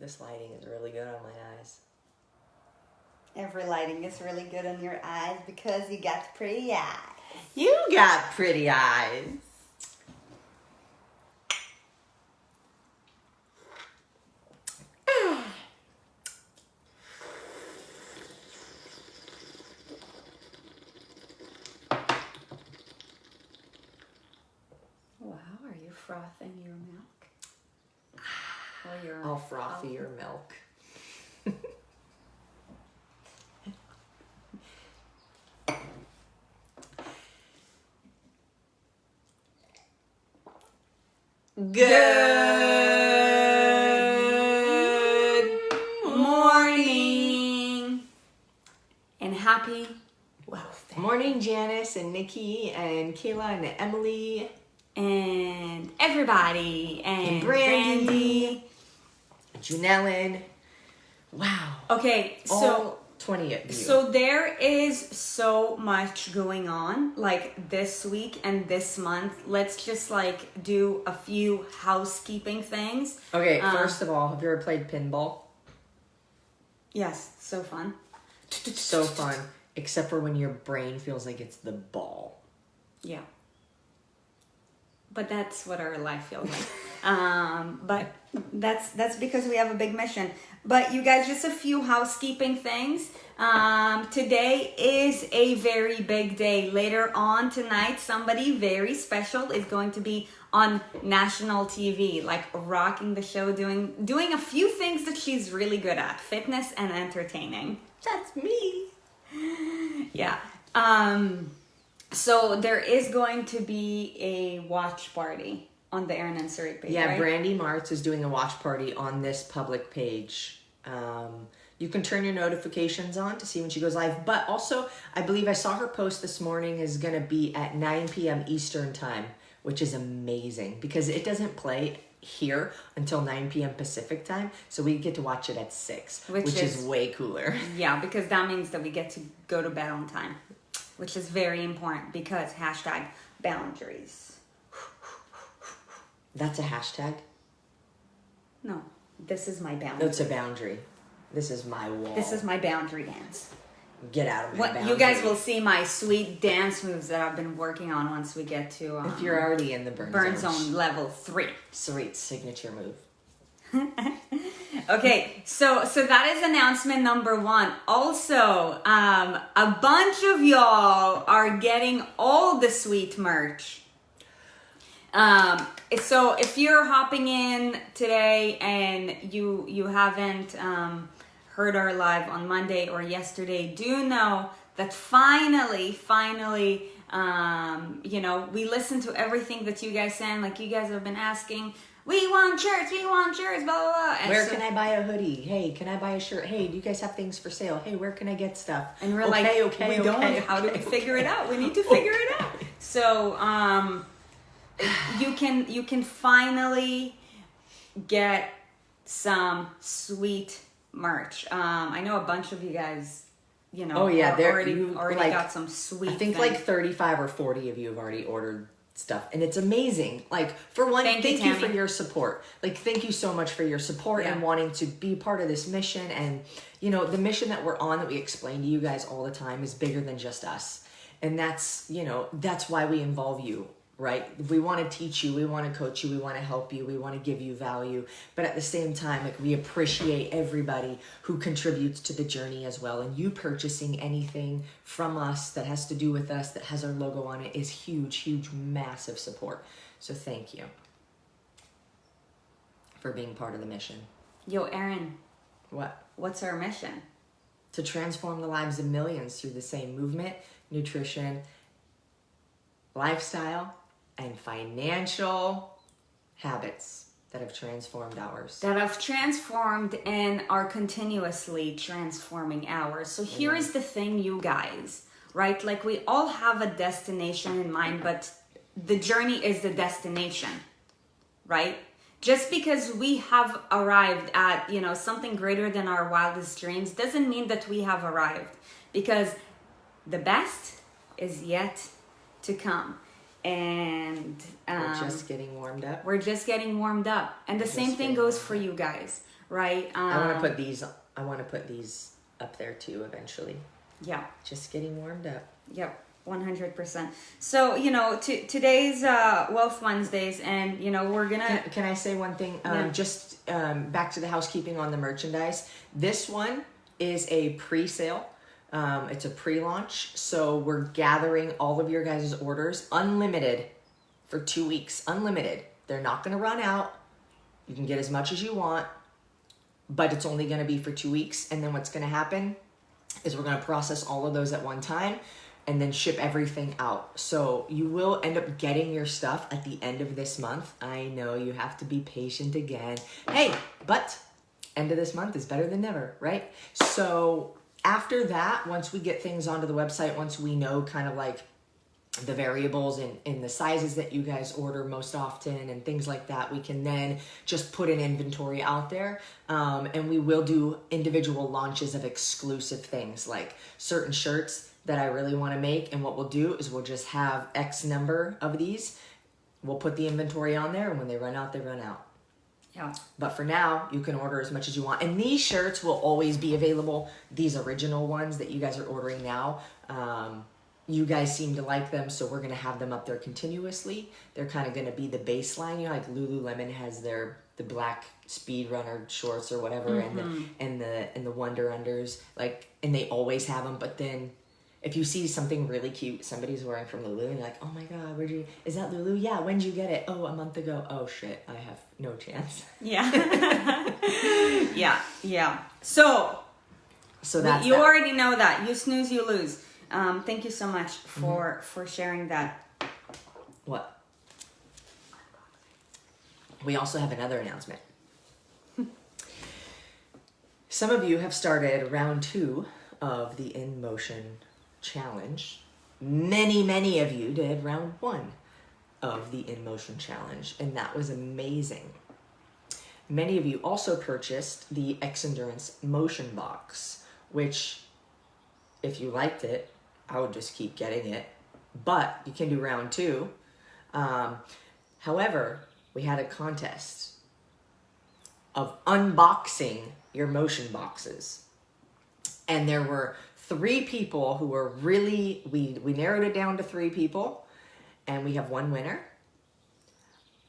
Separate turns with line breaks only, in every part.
This lighting is really good on my eyes.
Every lighting is really good on your eyes because you got pretty eyes.
You got pretty eyes.
Wow, are you frothing your milk? Or your
I'll frothy your milk. Good morning
and happy
wealth. Morning, Janice and Nikki and Kayla and Emily
and everybody and
Brandy. Janellen. Wow.
Okay, so
20 of you.
So there is so much going on like this week and this month. Let's just like do a few housekeeping things.
Okay, first of all, have you ever played pinball?
Yes, so fun.
So fun, except for when your brain feels like it's the ball.
Yeah. But that's what our life feels like. But that's because we have a big mission. But you guys, just a few housekeeping things. Today is a very big day. Later on tonight, somebody very special is going to be on national TV, like rocking the show, doing a few things that she's really good at, fitness and entertaining.
That's me.
Yeah. So there is going to be a watch party on the Erin Sarit page,
Yeah,
right?
Brandy Martz is doing a watch party on this public page. You can turn your notifications on to see when she goes live. But also, I believe I saw her post this morning is going to be at 9 p.m. Eastern time, which is amazing because it doesn't play here until 9 p.m. Pacific time. So we get to watch it at 6, which is way cooler.
Yeah, because that means that we get to go to bed on time, which is very important because #boundaries.
That's a hashtag?
No, this is my boundary.
That's a boundary. This is my wall.
This is my boundary dance.
Get out of my boundary.
You guys will see my sweet dance moves that I've been working on once we get to
if you're already in the burn
zone level 3.
Sweet signature move.
Okay, so that is announcement number 1. Also, a bunch of y'all are getting all the sweet merch. So if you're hopping in today and you haven't heard our live on Monday or yesterday, do know that finally, we listen to everything that you guys send. Like you guys have been asking, we want shirts, blah, blah, blah. And
where can I buy a hoodie? Hey, can I buy a shirt? Hey, do you guys have things for sale? Hey, where can I get stuff?
And we're how do we figure it out? We need to figure it out. So, you can finally get some sweet merch. I know a bunch of you guys, already got some sweet.
I think like 35 or 40 of you have already ordered stuff, and it's amazing. Like for one, thank you for your support. Like thank you so much for your support and wanting to be part of this mission. And the mission that we're on, that we explain to you guys all the time, is bigger than just us, and that's why we involve you. Right? We want to teach you, we want to coach you, we want to help you, we want to give you value. But at the same time, like we appreciate everybody who contributes to the journey as well. And you purchasing anything from us that has to do with us, that has our logo on it, is huge, massive support. So thank you for being part of the mission.
Yo, Erin.
What?
What's our mission?
To transform the lives of millions through the same movement, nutrition, lifestyle, and financial habits that have transformed ours.
That have transformed and are continuously transforming ours. So here is the thing, you guys, right? Like we all have a destination in mind, but the journey is the destination, right? Just because we have arrived at, something greater than our wildest dreams doesn't mean that we have arrived, because the best is yet to come. And
we're just getting warmed up.
And the same thing goes for you guys, right?
I want to put these up there too eventually.
Yeah.
Just getting warmed up.
Yep. 100%. So, today's Wealth Wednesdays, and, we're going to...
Can I say one thing? Just back to the housekeeping on the merchandise. This one is a pre-sale. It's a pre-launch. So we're gathering all of your guys' orders, unlimited, for 2 weeks. Unlimited. They're not going to run out. You can get as much as you want, but it's only going to be for 2 weeks. And then what's going to happen is we're going to process all of those at one time and then ship everything out. So you will end up getting your stuff at the end of this month. I know you have to be patient again. Hey, but end of this month is better than never, right? So after that, once we get things onto the website, once we know kind of like the variables in the sizes that you guys order most often and things like that, we can then just put an inventory out there. And we will do individual launches of exclusive things like certain shirts that I really want to make. And what we'll do is we'll just have X number of these. We'll put the inventory on there, and when they run out, they run out.
Yeah.
But for now, you can order as much as you want. And these shirts will always be available. These original ones that you guys are ordering now, you guys seem to like them, so we're going to have them up there continuously. They're kind of going to be the baseline. Like Lululemon has the black speed runner shorts or whatever, and the Wonder Unders, and they always have them. But then if you see something really cute somebody's wearing from Lulu, and you're like, oh my God, is that Lulu? Yeah, when'd you get it? Oh, a month ago. Oh shit, I have no chance.
Yeah. Yeah. So
that's
you already know that. You snooze, you lose. Thank you so much for sharing that.
What? We also have another announcement. Some of you have started round 2 of the In Motion Challenge. Many of you did round 1 of the In Motion Challenge, and that was amazing. Many of you also purchased the X Endurance Motion Box, which, if you liked it, I would just keep getting it, but you can do round 2. However, we had a contest of unboxing your motion boxes, and there were 3 people who were really, we narrowed it down to 3 people, and we have 1 winner.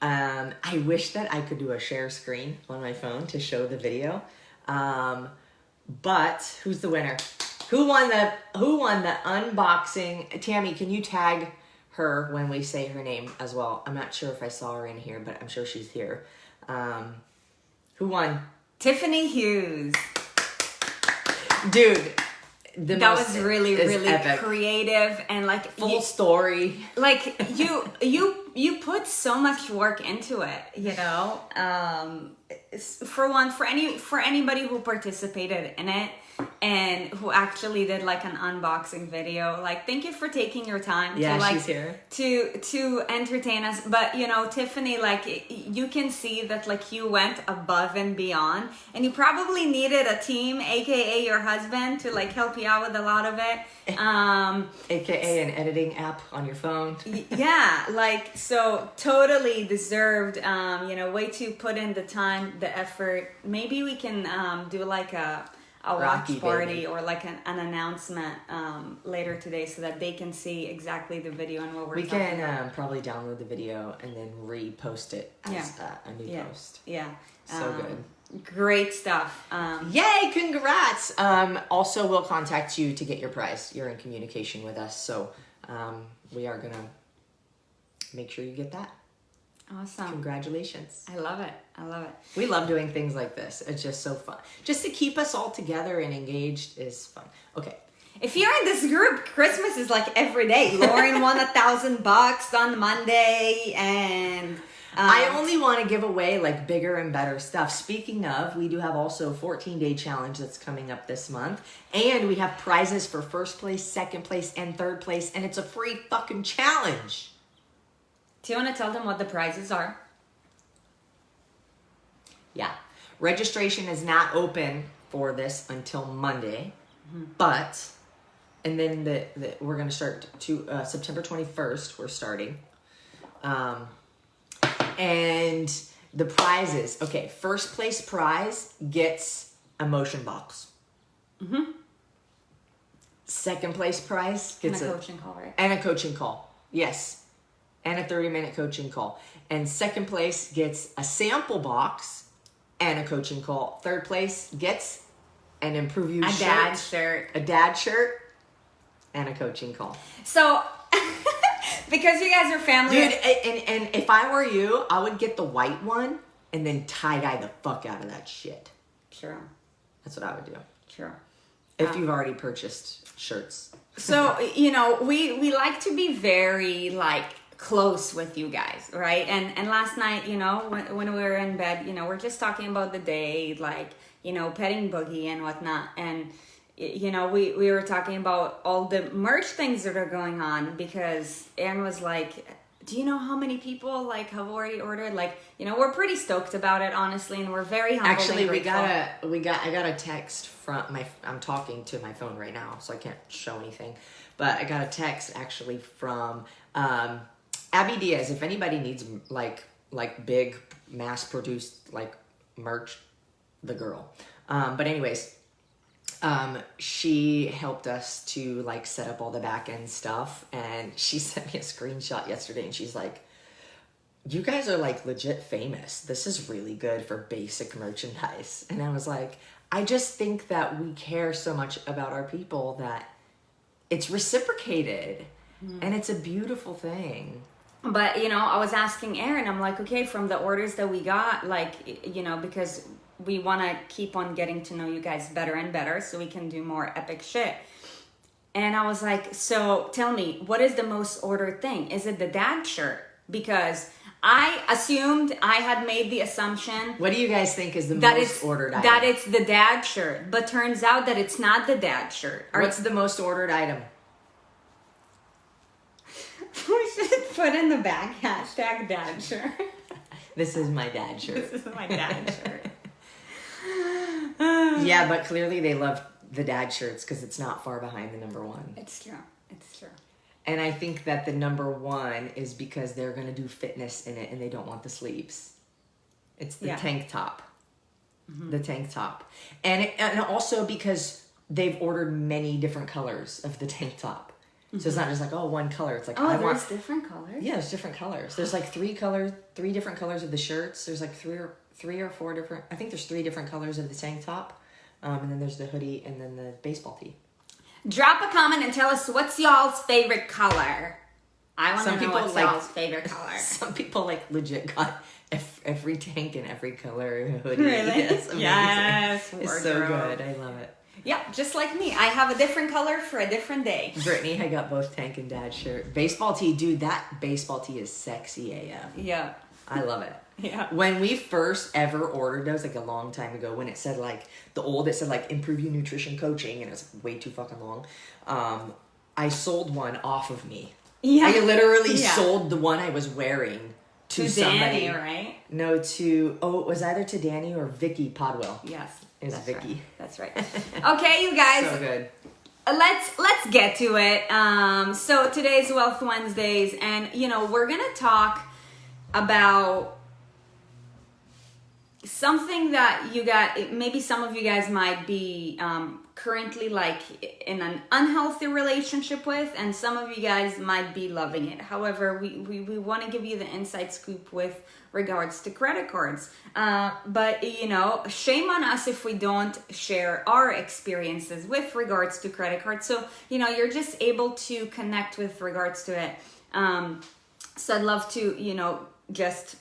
I wish that I could do a share screen on my phone to show the video, but who's the winner? Who won the unboxing? Tammy, can you tag her when we say her name as well? I'm not sure if I saw her in here, but I'm sure she's here. Who won?
Tiffany Hughes.
Dude,
that was really
epic.
Creative and
full story.
You put so much work into it, for anybody who participated in it and who actually did an unboxing video, thank you for taking your time
she's here
to entertain us. But Tiffany, you can see that you went above and beyond, and you probably needed a team, aka your husband, to help you out with a lot of it,
aka an editing app on your phone.
So totally deserved. Way to put in the time, the effort. Maybe we can do a watch party, baby, or an announcement later today, so that they can see exactly the video and what we're talking about. We
can probably download the video and then repost it as a new post.
Yeah.
So good.
Great stuff.
Yay, congrats. Also, we'll contact you to get your prize. You're in communication with us, so we are going to make sure you get that.
Awesome.
Congratulations.
I love it.
We love doing things like this. It's just so fun. Just to keep us all together and engaged is fun. Okay.
If you're in this group, Christmas is every day. Lauren won $1,000 on Monday, and
I only want to give away bigger and better stuff. Speaking of, we do have also a 14-day challenge that's coming up this month, and we have prizes for 1st place, 2nd place, and 3rd place, and it's a free fucking challenge.
Do you want to tell them what the prizes are?
Yeah. Registration is not open for this until Monday, but, and then we're going to start September 21st, we're starting. And The prizes. Okay, first place prize gets a motion box. Mm-hmm. Second place prize gets
a coaching call, right?
And a coaching call. Yes. And a 30-minute coaching call. And second place gets a sample box and a coaching call. Third place gets an Improve You shirt.
Dad shirt.
A dad shirt and a coaching call.
So, because you guys are family.
Dude, and if I were you, I would get the white one and then tie-dye the fuck out of that shit.
True.
That's what I would do.
True.
If you've already purchased shirts.
So, you know, we like to be very, like, close with you guys, right? And last night, you know, when we were in bed, you know, we're just talking about the day, like, you know, petting Boogie and whatnot. And, you know, we were talking about all the merch things that are going on, because Erin was like, do you know how many people, like, have already ordered? Like, you know, we're pretty stoked about it, honestly, and we're very humbled.
Actually, I got a text from I'm talking to my phone right now, so I can't show anything. But I got a text actually from Abby Diaz. If anybody needs like big mass produced like merch, the girl. But anyways, she helped us to like set up all the back end stuff, and she sent me a screenshot yesterday, and she's like, you guys are like legit famous. This is really good for basic merchandise. And I was like, I just think that we care so much about our people that it's reciprocated, and it's a beautiful thing.
But, you know, I was asking Erin, I'm like, okay, from the orders that we got, like, you know, because we want to keep on getting to know you guys better and better so we can do more epic shit. And I was like, so tell me, what is the most ordered thing? Is it the dad shirt? Because I assumed, I had made the assumption.
What do you guys think is the most ordered item?
That it's the dad shirt. But turns out that it's not the dad shirt.
What's the most ordered item?
We should put in the back hashtag dad shirt.
This is my dad shirt.
This is my dad shirt.
Yeah, but clearly they love the dad shirts because it's not far behind the number one.
It's true. It's true.
And I think that the number one is because they're going to do fitness in it and they don't want the sleeves. It's the tank top. Mm-hmm. The tank top. And also because they've ordered many different colors of the tank top. Mm-hmm. So it's not just like, oh, one color. It's like,
there's different colors?
Yeah, there's different colors. There's like three different colors of the shirts. There's like three or four different, I think there's 3 different colors of the tank top. And then there's the hoodie and then the baseball tee.
Drop a comment and tell us what's y'all's favorite color. I want to know what's y'all's favorite color.
Some people like legit got every tank and every color hoodie.
Really?
Yes, it's so good. I love it.
Yep, just like me. I have a different color for a different day.
Brittany, I got both tank and dad shirt. Baseball tee, dude, that baseball tee is sexy AF.
Yeah.
I love it.
Yeah.
When we first ever ordered those, like a long time ago, when it said like it said like Improve You Nutrition Coaching, and it was like way too fucking long. I sold one off of me. Yeah. I literally sold the one I was wearing to somebody.
Danny, right?
No, it was either to Danny or Vicky Podwell.
Yes.
It was Vicky.
Right. That's right. Okay, you guys.
So good.
Let's get to it. So today's Wealth Wednesdays, and you know, we're gonna talk about something that maybe some of you guys might be currently like in an unhealthy relationship with, and some of you guys might be loving it. However, we want to give you the inside scoop with regards to credit cards. But you know, shame on us if we don't share our experiences with regards to credit cards. So, you know, you're just able to connect with regards to it. So I'd love to, you know, just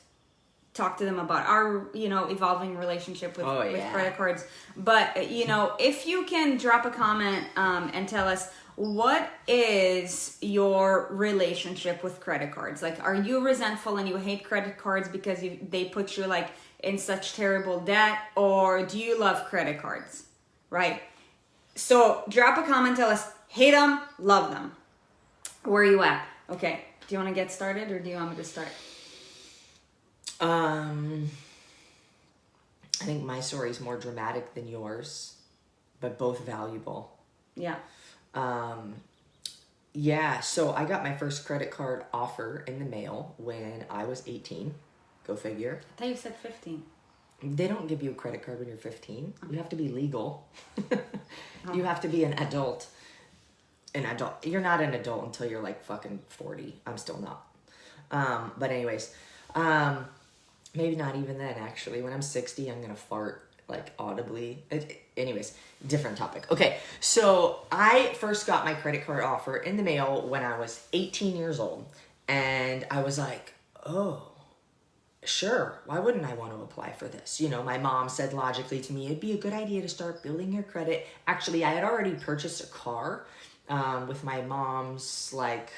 talk to them about our, you know, evolving relationship with credit cards. But, you know, if you can drop a comment and tell us, what is your relationship with credit cards? Like, are you resentful and you hate credit cards because they put you like in such terrible debt, or do you love credit cards, right? So drop a comment, tell us, hate them, love them. Where are you at? Okay. Do you want to get started, or do you want me to start?
I think my story is more dramatic than yours, but both valuable.
Yeah.
So I got my first credit card offer in the mail when I was 18. Go figure.
I thought you said 15.
They don't give you a credit card when you're 15. You have to be legal. You have to be an adult. An adult. You're not an adult until you're like fucking 40. I'm still not. But anyways, maybe not even then, actually. When I'm 60, I'm going to fart like audibly. Anyways, different topic. Okay, so I first got my credit card offer in the mail when I was 18 years old. And I was like, oh, sure, why wouldn't I want to apply for this? You know, my mom said logically to me, it'd be a good idea to start building your credit. Actually, I had already purchased a car with my mom's like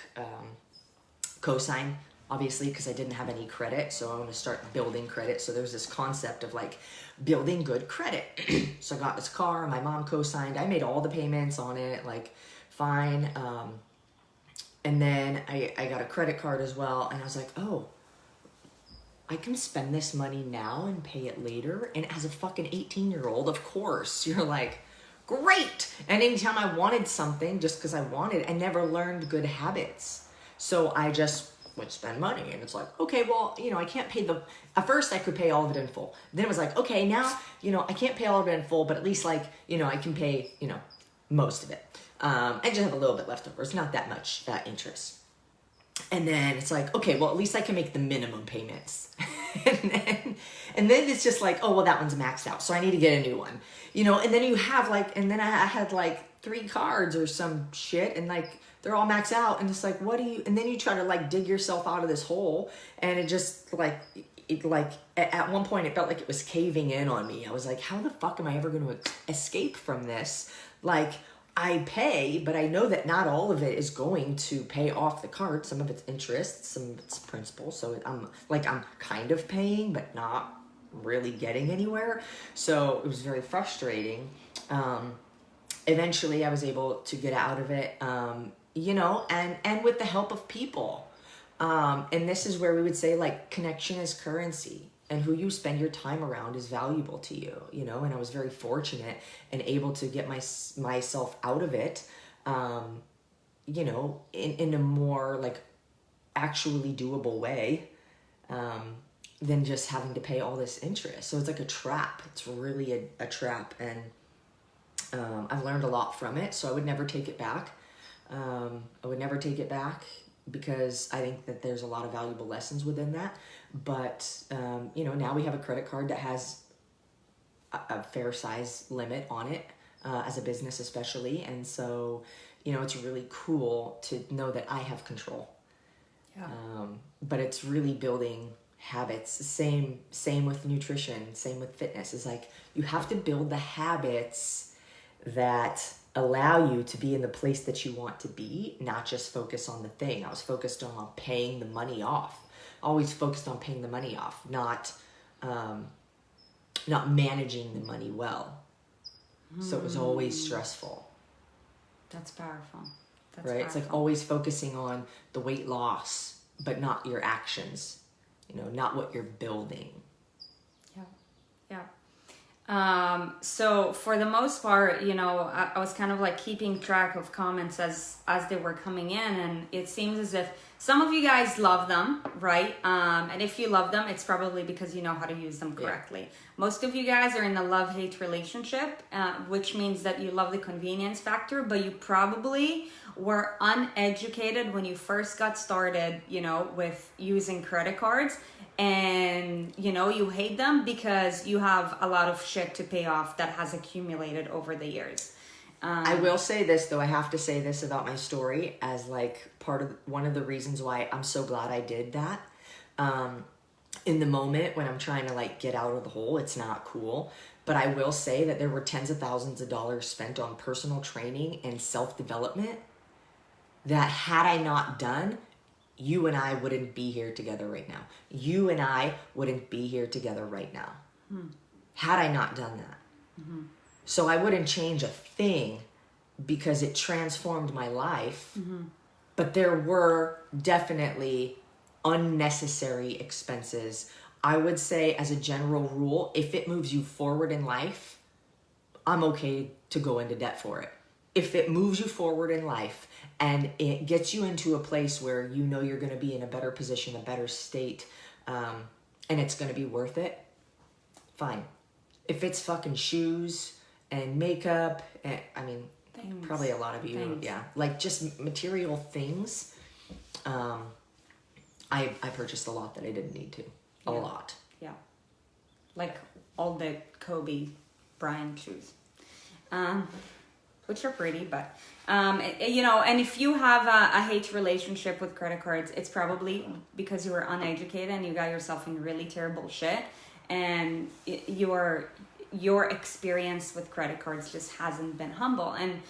cosign, obviously, because I didn't have any credit. So I want to start building credit. So there's this concept of like building good credit. So I got this car, my mom co-signed. I made all the payments on it, like fine. And then I got a credit card as well. And I was like, oh, I can spend this money now and pay it later. And as a fucking 18-year-old, of course, you're like, great. And anytime I wanted something, just because I wanted, I never learned good habits. So I just would spend money. And it's like, okay, well, you know, I can't pay at first I could pay all of it in full. Then it was like, okay, now, you know, I can't pay all of it in full, but at least like, you know, I can pay, you know, most of it. I just have a little bit left over. It's not that much interest. And then it's like, okay, well, at least I can make the minimum payments. and then it's just like, oh, well, that one's maxed out, so I need to get a new one. You know, and then you have like, and then I had like 3 cards or some shit, and like, they're all maxed out, and it's like, what do you, and then you try to like dig yourself out of this hole, and it just like, at one point it felt like it was caving in on me. I was like, how the fuck am I ever going to escape from this? Like, I pay, but I know that not all of it is going to pay off the card. Some of it's interest, some of it's principal. So I'm kind of paying, but not really getting anywhere. So it was very frustrating. Eventually I was able to get out of it, you know, and with the help of people. And this is where we would say like connection is currency. And who you spend your time around is valuable to you, you know? And I was very fortunate and able to get myself out of it, you know, in a more like actually doable way, than just having to pay all this interest. So it's like a trap. It's really a trap. And I've learned a lot from it. So I would never take it back. Because I think that there's a lot of valuable lessons within that. But, you know, now we have a credit card that has a fair size limit on it, as a business especially. And so, you know, it's really cool to know that I have control. Yeah. But it's really building habits. Same with nutrition, same with fitness. It's like you have to build the habits that allow you to be in the place that you want to be, not just focus on the thing. I was focused on paying the money off. Always focused on paying the money off, not managing the money well. So it was always stressful.
That's powerful. That's
right?
Powerful.
It's like always focusing on the weight loss, but not your actions. You know, not what you're building.
Yeah. So for the most part, you know, I was kind of like keeping track of comments as they were coming in, and it seems as if some of you guys love them, right? And if you love them, it's probably because you know how to use them correctly. Yeah. Most of you guys are in a love-hate relationship, which means that you love the convenience factor, but you probably were uneducated when you first got started, you know, with using credit cards. And, you know, you hate them because you have a lot of shit to pay off that has accumulated over the years.
I will say this, though. I have to say this about my story as like one of the reasons why I'm so glad I did that. In the moment when I'm trying to like get out of the hole, it's not cool. But I will say that there were tens of thousands of dollars spent on personal training and self-development that had I not done, you and I wouldn't be here together right now. You and I wouldn't be here together right now. Had I not done that. Mm-hmm. So I wouldn't change a thing because it transformed my life. Mm-hmm. But there were definitely unnecessary expenses. I would say as a general rule, if it moves you forward in life, I'm okay to go into debt for it. If it moves you forward in life and it gets you into a place where you know you're going to be in a better position, a better state, and it's going to be worth it, fine. If it's fucking shoes and makeup, and, I mean, probably a lot of you, yeah, like just material things. I purchased a lot that I didn't need to. A lot.
Yeah. Like all the Kobe Bryant shoes. Which are pretty, but, you know, and if you have a hate relationship with credit cards, it's probably because you were uneducated and you got yourself in really terrible shit, and your experience with credit cards just hasn't been humble. And,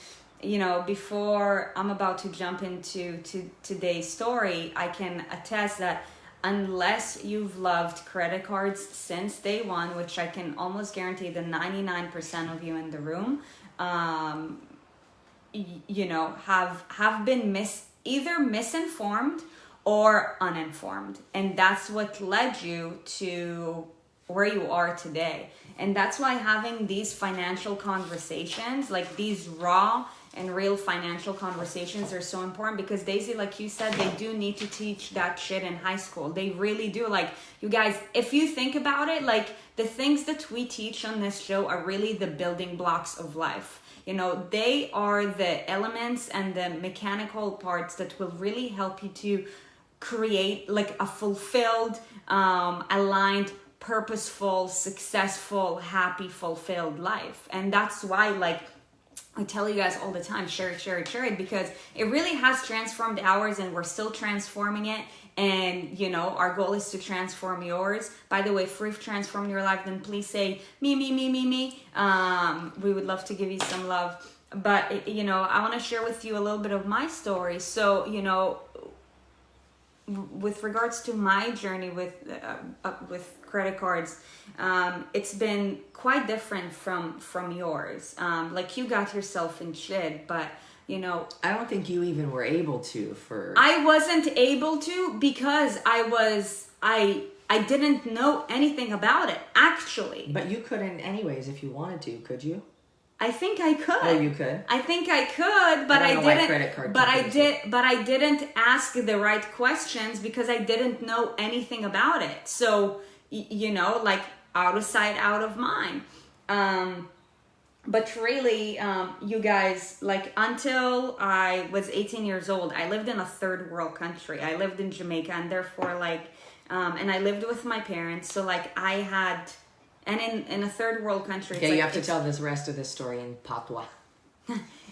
you know, before I'm about to jump into today's story, I can attest that unless you've loved credit cards since day one, which I can almost guarantee the 99% of you in the room, you know, have been either misinformed or uninformed. And that's what led you to where you are today. And that's why having these financial conversations, like these raw and real financial conversations, are so important, because Daisy, like you said, they do need to teach that shit in high school. They really do. Like, you guys, if you think about it, like the things that we teach on this show are really the building blocks of life. You know, they are the elements and the mechanical parts that will really help you to create like a fulfilled, aligned, purposeful, successful, happy, fulfilled life. And that's why, like, I tell you guys all the time, share it, because it really has transformed ours, and we're still transforming it. And, you know, our goal is to transform yours. By the way, if we've transformed your life, then please say me. We would love to give you some love. But, you know, I want to share with you a little bit of my story. So, you know, with regards to my journey with credit cards, it's been quite different from yours. Like, you got yourself in shit, but, you know,
I don't think you even were able to.
I wasn't able to because I didn't know anything about it, actually.
But you couldn't anyways if you wanted to, could you?
I think I could.
Oh, you could?
I think I could, but I didn't. But I didn't ask the right questions because I didn't know anything about it. So, you know, like, out of sight, out of mind. But really, you guys, like, until I was 18 years old, I lived in a third world country. I lived in Jamaica, and therefore, like, and I lived with my parents. So, like, I had, and in a third world country.
Okay, you have to tell this rest of this story in patois.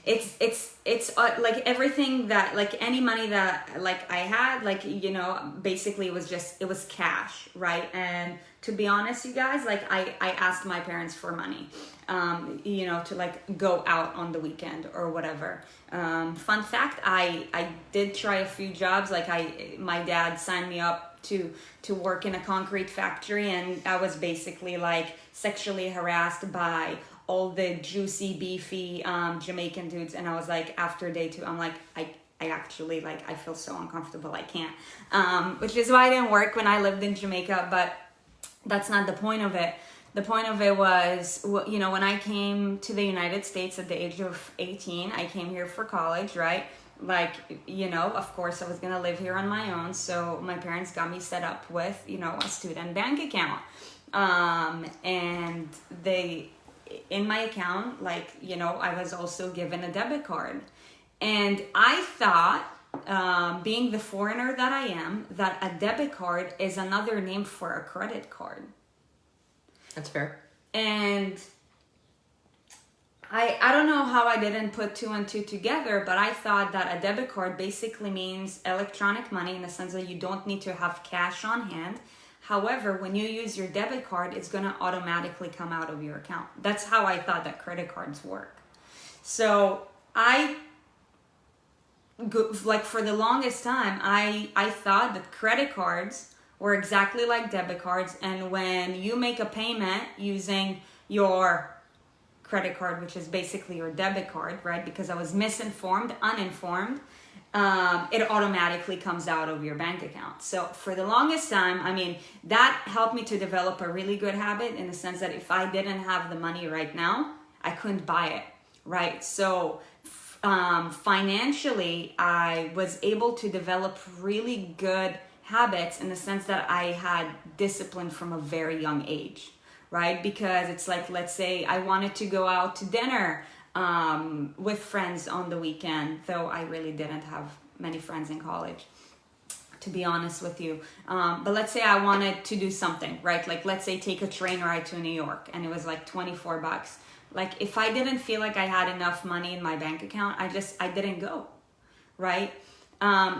It's like everything that, like, any money that, like, I had, like, you know, basically it was cash, right? And to be honest, you guys, like, I asked my parents for money, you know, to, like, go out on the weekend or whatever. Fun fact, I did try a few jobs. Like, my dad signed me up to work in a concrete factory, and I was basically, like, sexually harassed by all the juicy, beefy Jamaican dudes. And I was like, after day 2, I'm like, I actually, like, I feel so uncomfortable, I can't. Which is why I didn't work when I lived in Jamaica, but that's not the point of it. The point of it was, you know, when I came to the United States at the age of 18, I came here for college, right? Like, you know, of course I was going to live here on my own. So my parents got me set up with, you know, a student bank account. And in my account, like, you know, I was also given a debit card. And I thought, being the foreigner that I am, that a debit card is another name for a credit card.
That's fair.
And I don't know how I didn't put 2 and 2 together, but I thought that a debit card basically means electronic money, in the sense that you don't need to have cash on hand. However, when you use your debit card, it's going to automatically come out of your account. That's how I thought that credit cards work. So like, for the longest time, I thought that credit cards were exactly like debit cards. And when you make a payment using your credit card, which is basically your debit card, right? Because I was misinformed, uninformed. It automatically comes out of your bank account. So for the longest time, I mean, that helped me to develop a really good habit, in the sense that if I didn't have the money right now, I couldn't buy it, right? So financially, I was able to develop really good habits in the sense that I had discipline from a very young age, right? Because it's like, let's say I wanted to go out to dinner with friends on the weekend, though I really didn't have many friends in college, to be honest with you. But let's say I wanted to do something, right? Like, let's say take a train ride to New York, and it was like $24. Like, if I didn't feel like I had enough money in my bank account, I didn't go, right?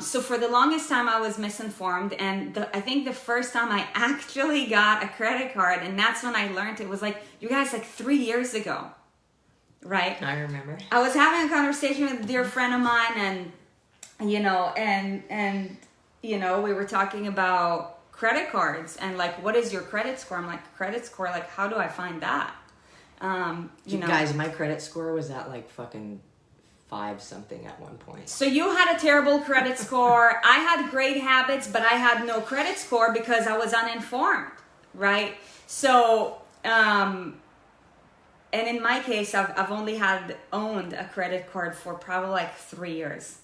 So for the longest time I was misinformed, and I think the first time I actually got a credit card, and that's when I learned, it was like, you guys, like 3 years ago, right?
I remember.
I was having a conversation with a dear friend of mine, and we were talking about credit cards, and like, what is your credit score? I'm like, credit score? Like, how do I find that?
Guys, my credit score was at like fucking 5 something at one point.
So you had a terrible credit score. I had great habits, but I had no credit score because I was uninformed, right? So, and in my case, I've only owned a credit card for probably like 3 years.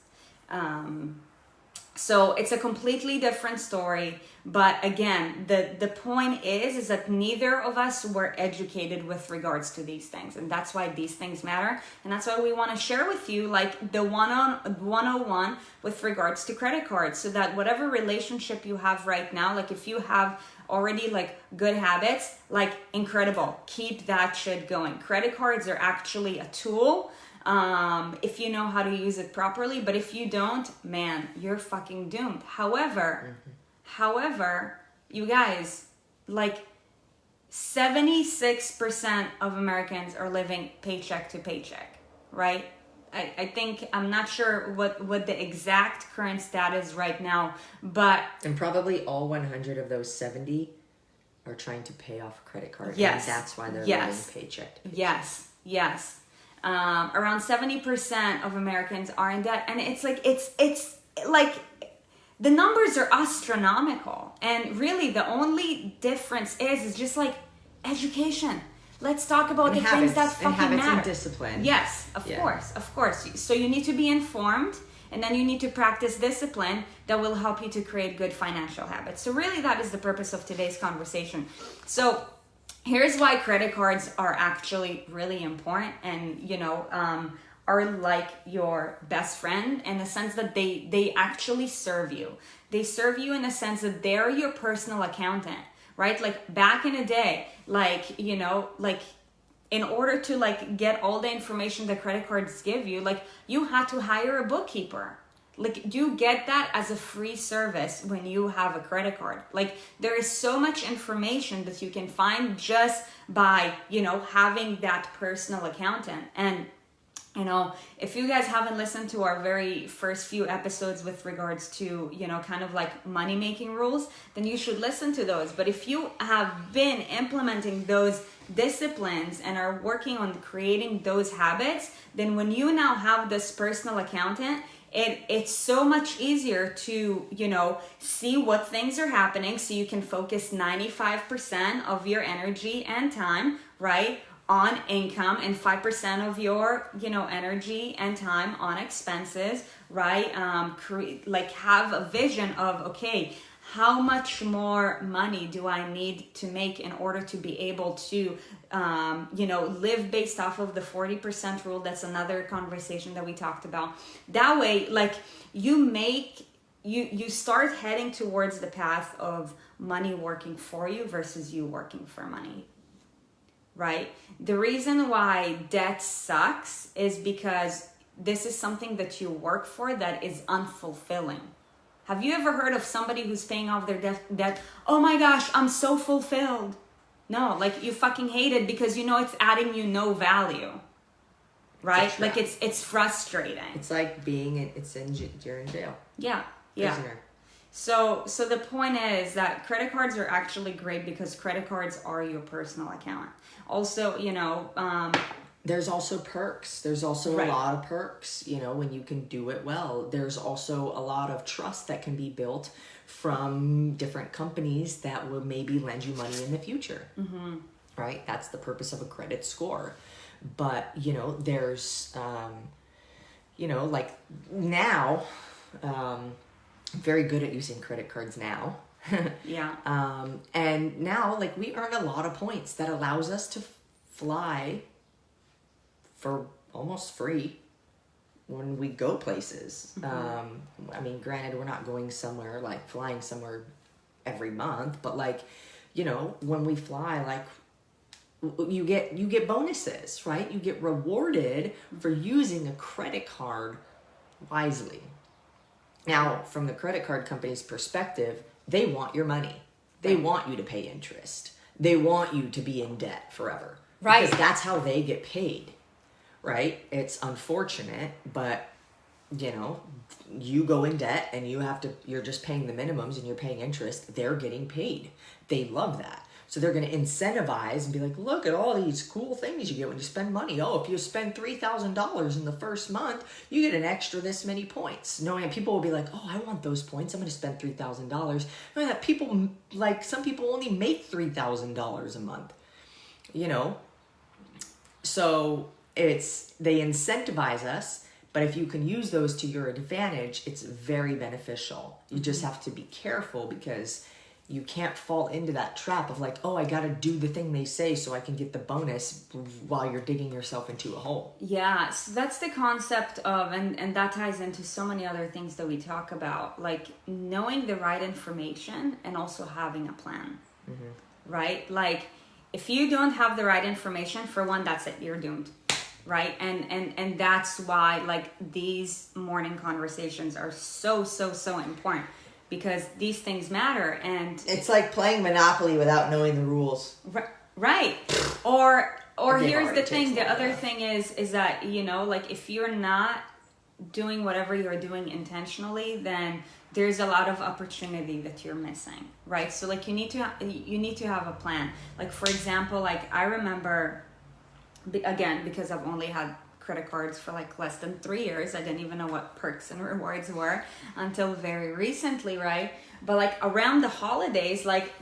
So it's a completely different story. But again, the point is that neither of us were educated with regards to these things. And that's why these things matter. And that's why we want to share with you like the 101 with regards to credit cards, so that whatever relationship you have right now, like if you have already like good habits, like incredible, keep that shit going. Credit cards are actually a tool. If you know how to use it properly, but if you don't, man, you're fucking doomed. However, you guys, like 76% of Americans are living paycheck to paycheck, right? I think, I'm not sure what the exact current status right now, but...
And probably all 100 of those 70 are trying to pay off a credit card.
Yes.
And that's why they're living paycheck to paycheck.
Yes. Around 70% of Americans are in debt, and it's like the numbers are astronomical, and really the only difference is just like education. Let's talk about the things that fucking matter.
And discipline.
Yes, of course. So you need to be informed, and then you need to practice discipline that will help you to create good financial habits. So really that is the purpose of today's conversation. So here's why credit cards are actually really important, and are like your best friend in the sense that they actually serve you. They serve you in the sense that they're your personal accountant, right? Like back in the day, like in order to like get all the information that credit cards give you, like you had to hire a bookkeeper. Like, you get that as a free service when you have a credit card. Like, there is so much information that you can find just by, having that personal accountant. And, if you guys haven't listened to our very first few episodes with regards to, kind of like money-making rules, then you should listen to those. But if you have been implementing those disciplines and are working on creating those habits, then when you now have this personal accountant, it's so much easier to, see what things are happening, so you can focus 95% of your energy and time, right, on income, and 5% of your, energy and time on expenses, right? Have a vision of, okay, how much more money do I need to make in order to be able to, live based off of the 40% rule? That's another conversation that we talked about. That way, like you start heading towards the path of money working for you versus you working for money, right? The reason why debt sucks is because this is something that you work for that is unfulfilling. Have you ever heard of somebody who's paying off their debt? Oh my gosh, I'm so fulfilled. No, like you fucking hate it because it's adding you no value, right? Like it's frustrating.
It's like you're in jail.
Yeah.
Prisoner.
So the point is that credit cards are actually great because credit cards are your personal account. Also,
there's also perks. There's also a lot of perks, when you can do it well. There's also a lot of trust that can be built from different companies that will maybe lend you money in the future. Mm-hmm. Right? That's the purpose of a credit score. But, there's, like now, very good at using credit cards now.
Yeah.
And now, like, we earn a lot of points that allows us to fly for almost free when we go places. I mean, granted, we're not going somewhere, like flying somewhere every month, but like, you know, when we fly, like, you get bonuses, right? You get rewarded for using a credit card wisely. Now, from the credit card company's perspective, they want your money. They want you to pay interest. They want you to be in debt forever.
Right.
Because that's how they get paid, right? It's unfortunate, but, you know, you go in debt and you're just paying the minimums and you're paying interest. They're getting paid. They love that. So they're going to incentivize and be like, look at all these cool things you get when you spend money. Oh, if you spend $3,000 in the first month, you get an extra this many points. Knowing that people will be like, oh, I want those points. I'm going to spend $3,000. Knowing that people, like, some people only make $3,000 a month, you know? So they incentivize us, but if you can use those to your advantage, it's very beneficial. You just have to be careful because you can't fall into that trap of like, oh, I got to do the thing they say so I can get the bonus while you're digging yourself into a hole.
Yeah, so that's the concept of, and that ties into so many other things that we talk about, like knowing the right information and also having a plan, right? Like if you don't have the right information, for one, that's it, you're doomed, right? And that's why like these morning conversations are so important. Because these things matter, and
it's like playing Monopoly without knowing the rules.
Right. Or here's the thing. The other thing is that, you know, like if you're not doing whatever you're doing intentionally, then there's a lot of opportunity that you're missing, right? So like you need to have a plan. Like for example, like I remember, again, because I've only had credit cards for like less than 3 years. I didn't even know what perks and rewards were until very recently, right? But like around the holidays, like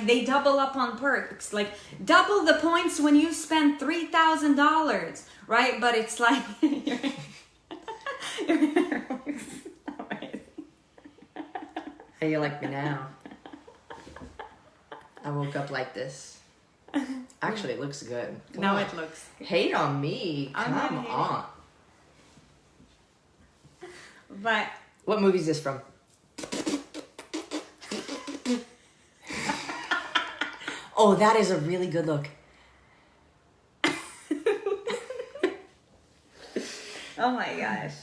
they double up on perks, like double the points when you spend $3,000, right? But it's like
How you like me now? I woke up like this. Actually, it looks good.
Now it looks good.
Hate on me. Come on.
But
what movie is this from? Oh, that is a really good look.
Oh my gosh.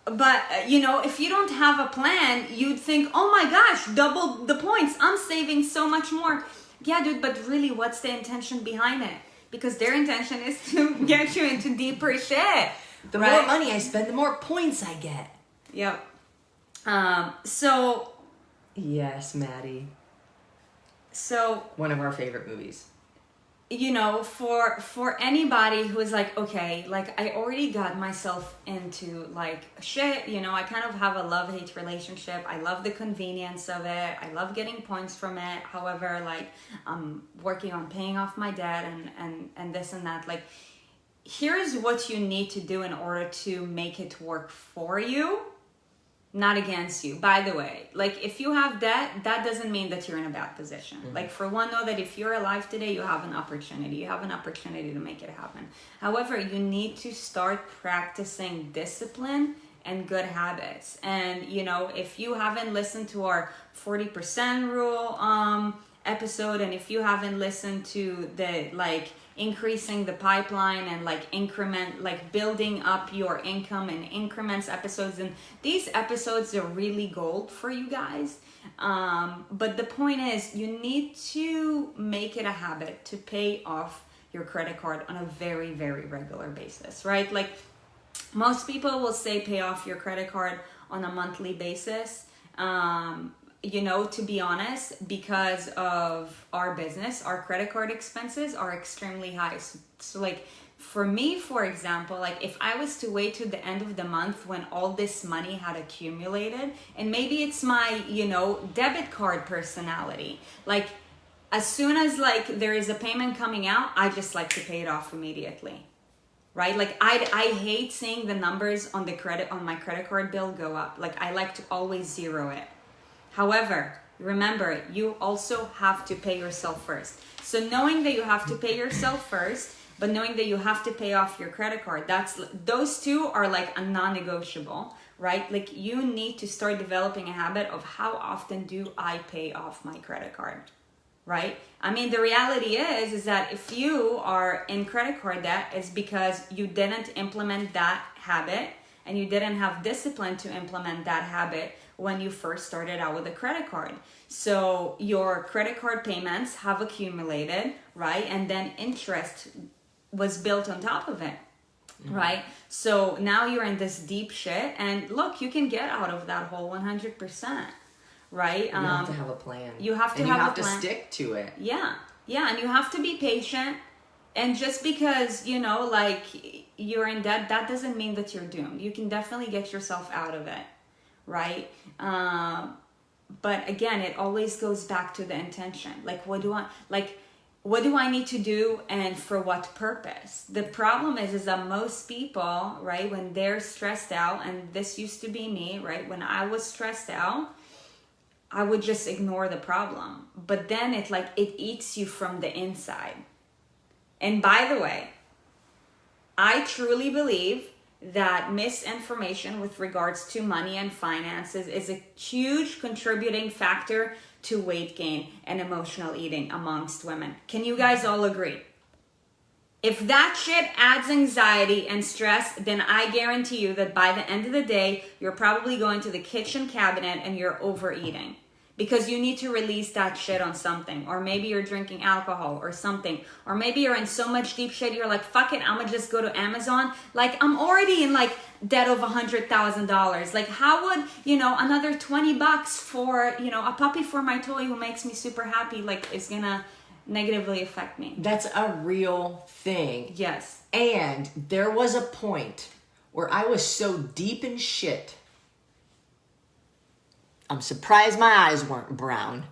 But you know, if you don't have a plan, you'd think, oh my gosh, double the points. I'm saving so much more. Yeah, dude, but really, what's the intention behind it? Because their intention is to get you into deeper shit.
The more money I spend, the more points I get.
Yep. So.
Yes, Maddie.
So.
One of our favorite movies.
You know, for anybody who is like, okay, like I already got myself into like shit, you know, I kind of have a love-hate relationship. I love the convenience of it. I love getting points from it. However, like I'm working on paying off my debt and this and that. Like, here's what you need to do in order to make it work for you, not against you. By the way, like if you have debt, that doesn't mean that you're in a bad position. Like for one, know that if you're alive today, you have an opportunity. You have an opportunity to make it happen. However, you need to start practicing discipline and good habits. And, you know, if you haven't listened to our 40% rule episode, and if you haven't listened to the like increasing the pipeline and like increment, like building up your income in increments episodes, and these episodes are really gold for you guys. But the point is, you need to make it a habit to pay off your credit card on a very, very regular basis, right? Like most people will say pay off your credit card on a monthly basis. You know, to be honest, because of our business, our credit card expenses are extremely high. So like for me, for example, like if I was to wait to the end of the month when all this money had accumulated, and maybe it's my, you know, debit card personality, like as soon as like there is a payment coming out, I just like to pay it off immediately. right? Like I hate seeing the numbers on my credit card bill go up. Like I like to always zero it. However, remember, you also have to pay yourself first. So knowing that you have to pay yourself first, but knowing that you have to pay off your credit card, those two are like a non-negotiable, right? Like you need to start developing a habit of how often do I pay off my credit card, right? I mean, the reality is that if you are in credit card debt, it's because you didn't implement that habit and you didn't have discipline to implement that habit when you first started out with a credit card. So your credit card payments have accumulated, right? And then interest was built on top of it, right? So now you're in this deep shit, and look, you can get out of that hole 100%, right?
You have to have a plan.
You have to
and
have
you have
a plan.
to stick to it.
Yeah, and you have to be patient. And just because, like you're in debt, that doesn't mean that you're doomed. You can definitely get yourself out of it, right? But again, it always goes back to the intention. Like, what do I need to do and for what purpose? The problem is that most people, right, when they're stressed out, and this used to be me, right? When I was stressed out, I would just ignore the problem. But then it eats you from the inside. And by the way, I truly believe that misinformation with regards to money and finances is a huge contributing factor to weight gain and emotional eating amongst women. Can you guys all agree? If that shit adds anxiety and stress, then I guarantee you that by the end of the day, you're probably going to the kitchen cabinet and you're overeating. Because you need to release that shit on something. Or maybe you're drinking alcohol or something. Or maybe you're in so much deep shit, you're like, fuck it, I'm gonna just go to Amazon. Like, I'm already in debt of $100,000. Like, how would, another $20 for, a puppy for my toy who makes me super happy, is gonna negatively affect me?
That's a real thing.
Yes.
And there was a point where I was so deep in shit, I'm surprised my eyes weren't brown,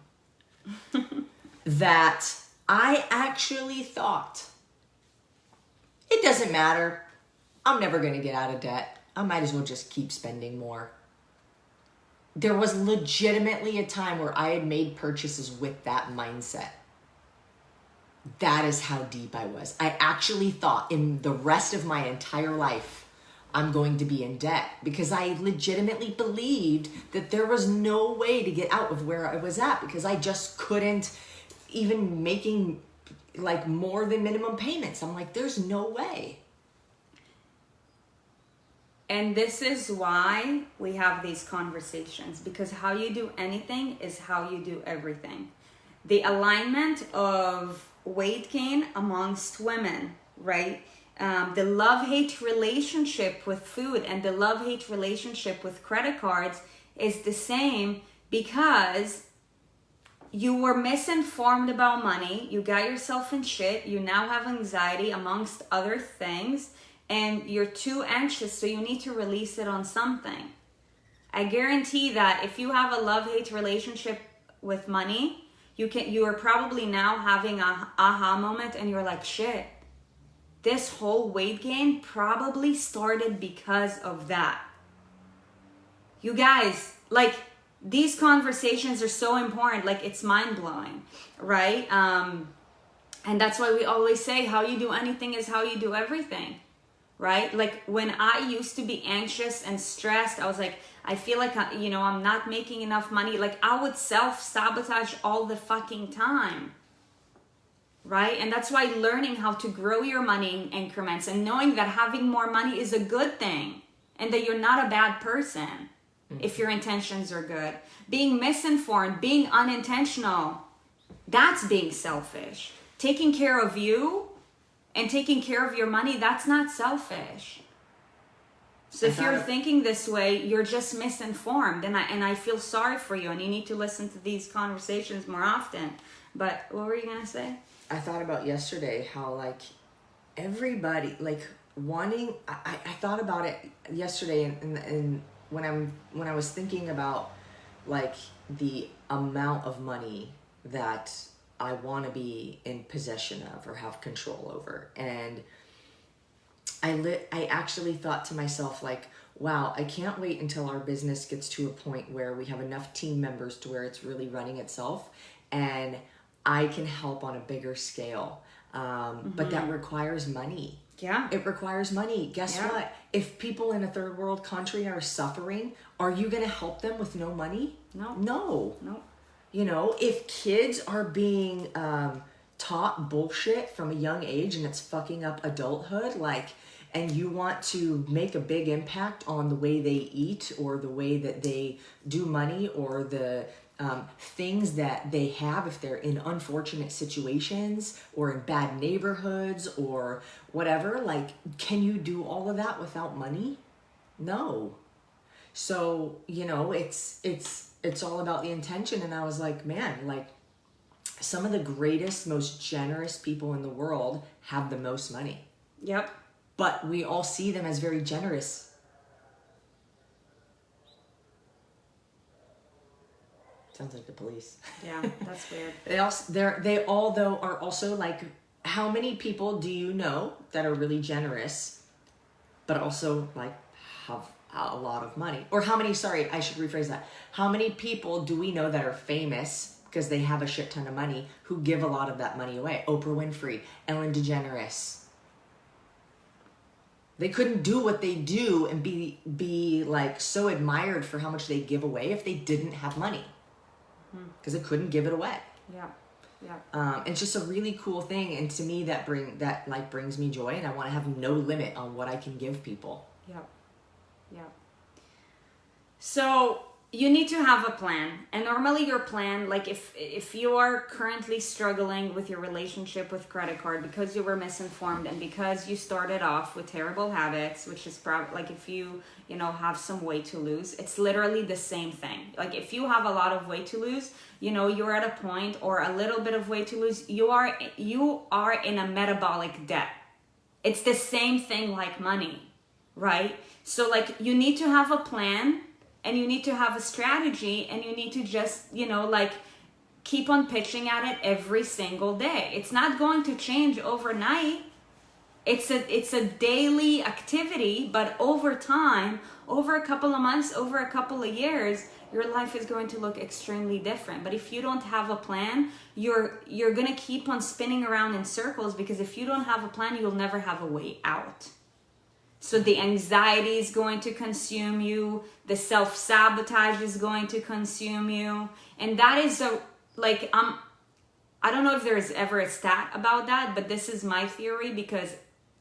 that I actually thought, it doesn't matter. I'm never going to get out of debt. I might as well just keep spending more. There was legitimately a time where I had made purchases with that mindset. That is how deep I was. I actually thought in the rest of my entire life, I'm going to be in debt, because I legitimately believed that there was no way to get out of where I was at, because I just couldn't even making more than minimum payments. I'm like, there's no way.
And this is why we have these conversations, because how you do anything is how you do everything. The alignment of weight gain amongst women, right? The love-hate relationship with food and the love-hate relationship with credit cards is the same, because you were misinformed about money, you got yourself in shit, you now have anxiety amongst other things, and you're too anxious, so you need to release it on something. I guarantee that if you have a love-hate relationship with money, you are probably now having a aha moment, and you're like, shit, this whole weight gain probably started because of that. You guys, these conversations are so important. It's mind-blowing, right? And that's why we always say how you do anything is how you do everything, right? When I used to be anxious and stressed, I was like, I feel like, I'm not making enough money. I would self-sabotage all the fucking time. Right? And that's why learning how to grow your money in increments and knowing that having more money is a good thing and that you're not a bad person if your intentions are good. Being misinformed, being unintentional, that's being selfish. Taking care of you and taking care of your money, that's not selfish. So if you're thinking this way, you're just misinformed, and I feel sorry for you, and you need to listen to these conversations more often. But what were you going to say?
I thought about yesterday how everybody wanting. I thought about it yesterday, and when I was thinking about the amount of money that I want to be in possession of or have control over, and I actually thought to myself, like, wow, I can't wait until our business gets to a point where we have enough team members to where it's really running itself and I can help on a bigger scale. But that requires money.
Yeah.
It requires money. Guess what? If people in a third world country are suffering, are you going to help them with no money? No. You know, if kids are being taught bullshit from a young age and it's fucking up adulthood, like, and you want to make a big impact on the way they eat or the way that they do money or the things that they have if they're in unfortunate situations or in bad neighborhoods or whatever, like, can you do all of that without money? No. So, you know, it's all about the intention. And I was like, man, like, some of the greatest, most generous people in the world have the most money.
Yep.
But we all see them as very generous. Sounds like the police.
Yeah, that's weird.
They all though are also like, how many people do you know that are really generous, but also like have a lot of money? Or how many? Sorry, I should rephrase that. How many people do we know that are famous because they have a shit ton of money who give a lot of that money away? Oprah Winfrey, Ellen DeGeneres. They couldn't do what they do and be like so admired for how much they give away if they didn't have money. Because they couldn't give it away. Yeah. It's just a really cool thing, and to me that brings me joy, and I want to have no limit on what I can give people.
Yeah. So you need to have a plan, and normally your plan, like if you are currently struggling with your relationship with credit card because you were misinformed and because you started off with terrible habits, which is probably like if you have some weight to lose, it's literally the same thing. Like if you have a lot of weight to lose, you're at a point, or a little bit of weight to lose, you are in a metabolic debt. It's the same thing like money, right? So like you need to have a plan. And you need to have a strategy, and you need to just, like keep on pitching at it every single day. It's not going to change overnight. It's a daily activity, but over time, over a couple of months, over a couple of years, your life is going to look extremely different. But if you don't have a plan, you're going to keep on spinning around in circles, because if you don't have a plan, you'll never have a way out. So the anxiety is going to consume you. The self-sabotage is going to consume you. And that is I don't know if there is ever a stat about that, but this is my theory, because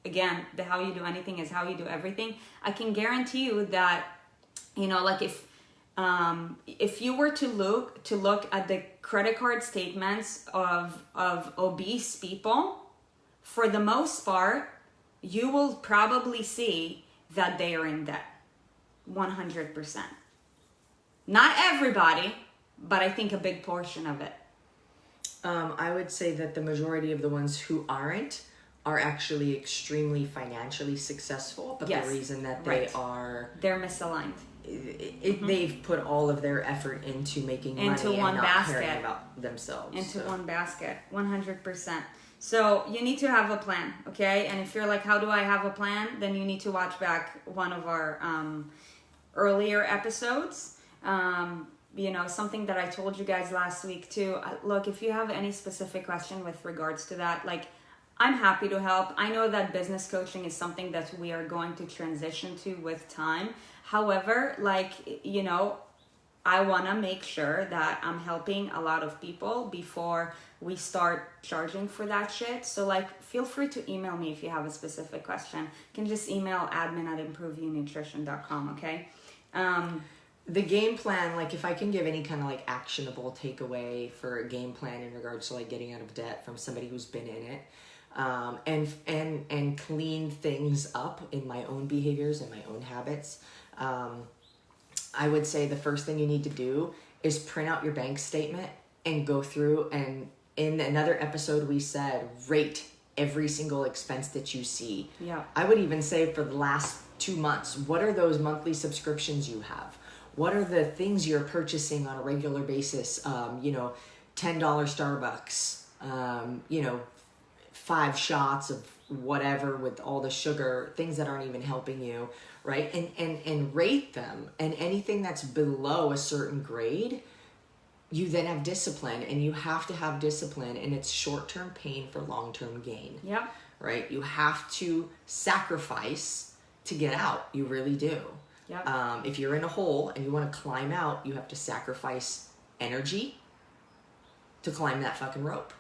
again, the how you do anything is how you do everything. I can guarantee you that, like if you were to look at the credit card statements of obese people, for the most part, you will probably see that they are in debt. 100%. Not everybody, but I think a big portion of it.
I would say that the majority of the ones who aren't are actually extremely financially successful, but the reason that
they're misaligned.
They've put all of their effort into making money and not caring about themselves.
One basket, 100%. So you need to have a plan, okay? And if you're like, how do I have a plan? Then you need to watch back one of our earlier episodes. Something that I told you guys last week too. Look, if you have any specific question with regards to that, like, I'm happy to help. I know that business coaching is something that we are going to transition to with time. However, I want to make sure that I'm helping a lot of people before we start charging for that shit. So feel free to email me if you have a specific question. You can just email admin@improveyournutrition.com, okay?
The game plan, if I can give any kind of actionable takeaway for a game plan in regards to getting out of debt from somebody who's been in it, and clean things up in my own behaviors and my own habits, I would say the first thing you need to do is print out your bank statement and go through, and in another episode we said rate every single expense that you see.
Yeah.
I would even say for the last 2 months, what are those monthly subscriptions you have? What are the things you're purchasing on a regular basis? $10 Starbucks, 5 shots of whatever with all the sugar, things that aren't even helping you, right? And rate them. And anything that's below a certain grade, you then have discipline, and you have to have discipline, and it's short-term pain for long-term gain.
Yep.
Right? You have to sacrifice to get out. You really do.
Yep.
If you're in a hole and you want to climb out, you have to sacrifice energy to climb that fucking rope.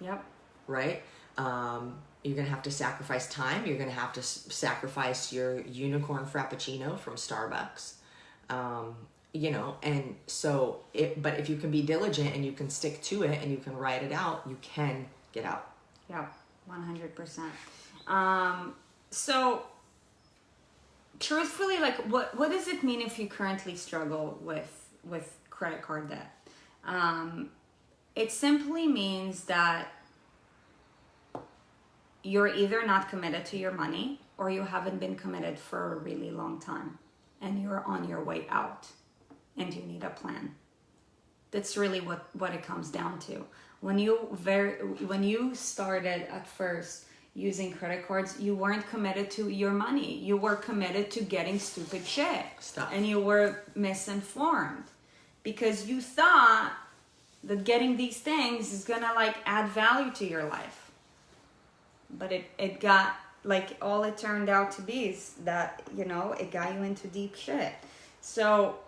Yep. Right? You're going to have to sacrifice time. You're going to have to sacrifice your unicorn frappuccino from Starbucks. You know, and so, but if you can be diligent and you can stick to it and you can ride it out, you can get out.
Yeah, 100%. So, truthfully, like, what does it mean if you currently struggle with credit card debt? It simply means that you're either not committed to your money, or you haven't been committed for a really long time, and you're on your way out, and you need a plan. That's really what it comes down to. When you started at first using credit cards, you weren't committed to your money. You were committed to getting stupid shit. Stuff. And you were misinformed because you thought that getting these things is gonna like add value to your life. But it got, like, all it turned out to be is that, you know, it got you into deep shit. So,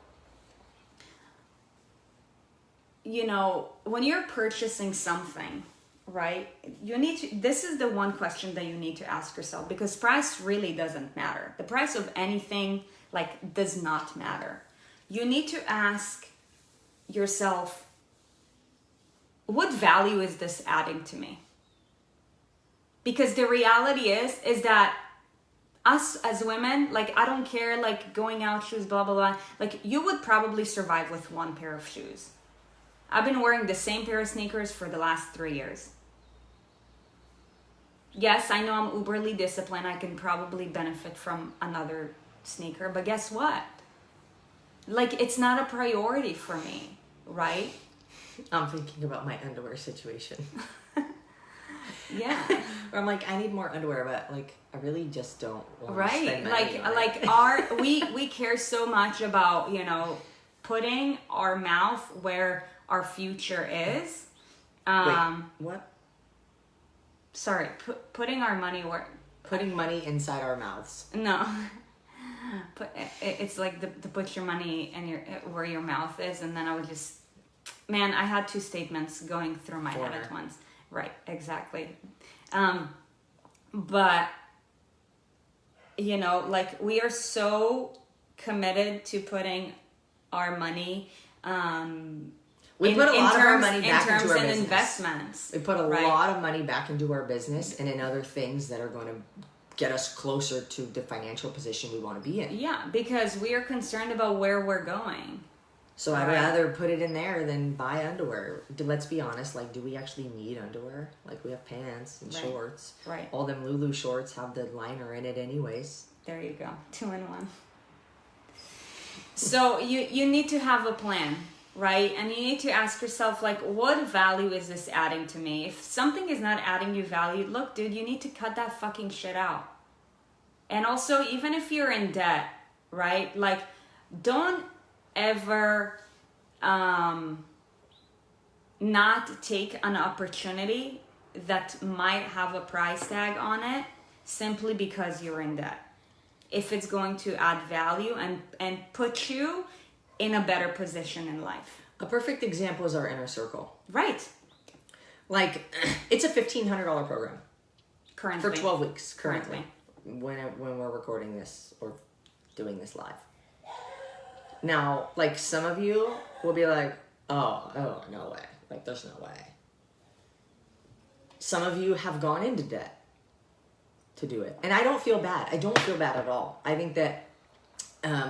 you know, when you're purchasing something, right, this is the one question that you need to ask yourself, because price really doesn't matter. The price of anything, like, does not matter. You need to ask yourself, what value is this adding to me? Because the reality is that us as women, like, I don't care, like, going out shoes, blah, blah, blah. Like, you would probably survive with one pair of shoes. I've been wearing the same pair of sneakers for the last 3 years. Yes, I know I'm uberly disciplined. I can probably benefit from another sneaker. But guess what? Like, it's not a priority for me, right?
I'm thinking about my underwear situation.
Yeah.
Where I'm like, I need more underwear, but like, I really just don't want to spend money on
it. we care so much about, you know, putting our mouth where our future is.
Wait, what?
Sorry, putting our money where...
Putting money inside our mouths.
No. It's like to put your money in where your mouth is, and then I would just... Man, I had 2 statements going through my head at once. Right, exactly. But, you know, like, we are so committed to putting our money...
We put a lot of our money back into our business.
Investments.
We put a lot of money back into our business and in other things that are going to get us closer to the financial position we want to be in.
Yeah, because we are concerned about where we're going.
So I'd rather put it in there than buy underwear. Let's be honest, like, do we actually need underwear? Like, we have pants and shorts. Right. All them Lulu shorts have the liner in it anyways.
There you go. 2 in 1. So you need to have a plan, right? And you need to ask yourself, like, what value is this adding to me? If something is not adding you value, look, dude, you need to cut that fucking shit out. And also, even if you're in debt, right? Like, don't ever not take an opportunity that might have a price tag on it simply because you're in debt. If it's going to add value and put you in a better position in life.
A perfect example is our inner circle.
Right.
Like, it's a $1,500 program.
Currently.
For 12 weeks, currently. When we're recording this or doing this live. Now, like, some of you will be like, oh, no way. Like, there's no way. Some of you have gone into debt to do it. And I don't feel bad. I don't feel bad at all. I think that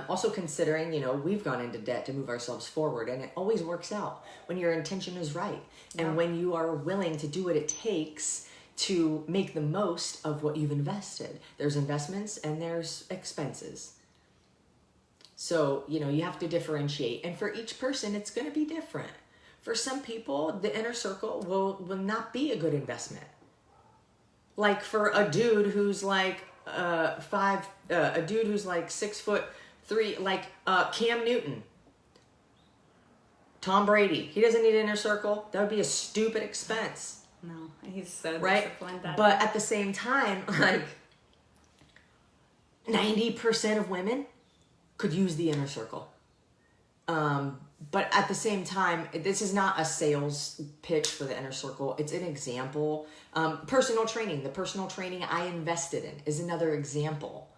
also considering, you know, we've gone into debt to move ourselves forward, and it always works out when your intention is right. Yeah. And when you are willing to do what it takes to make the most of what you've invested. There's investments and there's expenses. So, you know, you have to differentiate. And for each person, it's going to be different. For some people, the inner circle will not be a good investment. Like for a dude who's like a dude who's like 6'3", like Cam Newton, Tom Brady, he doesn't need an inner circle. That would be a stupid expense.
No, he's so
right?
disciplined.
But at the same time, like 90% of women could use the inner circle. But at the same time, this is not a sales pitch for the inner circle. It's an example. Personal training, the personal training I invested in is another example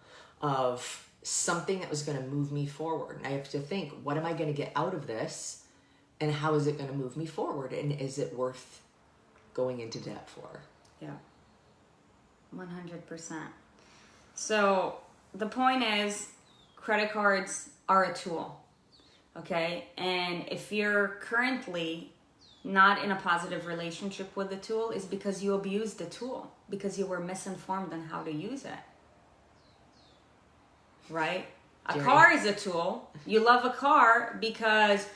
of something that was going to move me forward. And I have to think, what am I going to get out of this? And how is it going to move me forward? And is it worth going into debt for?
Yeah. 100%. So the point is, credit cards are a tool. Okay, and if you're currently not in a positive relationship with the tool, is because you abused the tool, because you were misinformed on how to use it. Right? A car is a tool. You love a car because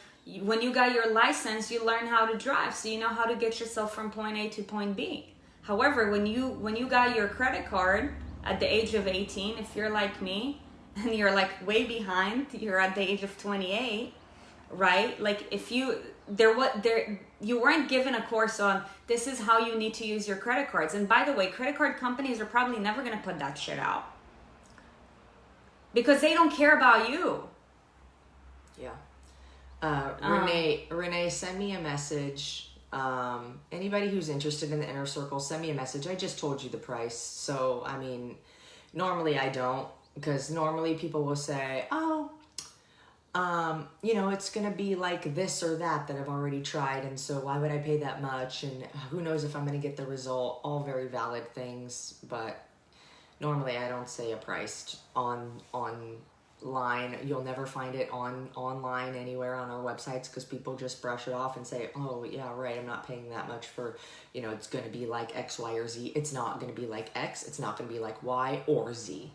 when you got your license, you learn how to drive, so you know how to get yourself from point A to point B. However, when you got your credit card at the age of 18, if you're like me, and you're like way behind, you're at the age of 28, right? Like if you weren't given a course on this is how you need to use your credit cards. And by the way, credit card companies are probably never going to put that shit out because they don't care about you.
Yeah. Renee, send me a message. Anybody who's interested in the inner circle, send me a message. I just told you the price. So, I mean, normally I don't. Because normally people will say, it's going to be like this or that I've already tried. And so why would I pay that much? And who knows if I'm going to get the result? All very valid things. But normally I don't say a price online. You'll never find it online anywhere on our websites because people just brush it off and say, oh, yeah, right, I'm not paying that much for, it's going to be like X, Y, or Z. It's not going to be like X. It's not going to be like Y or Z.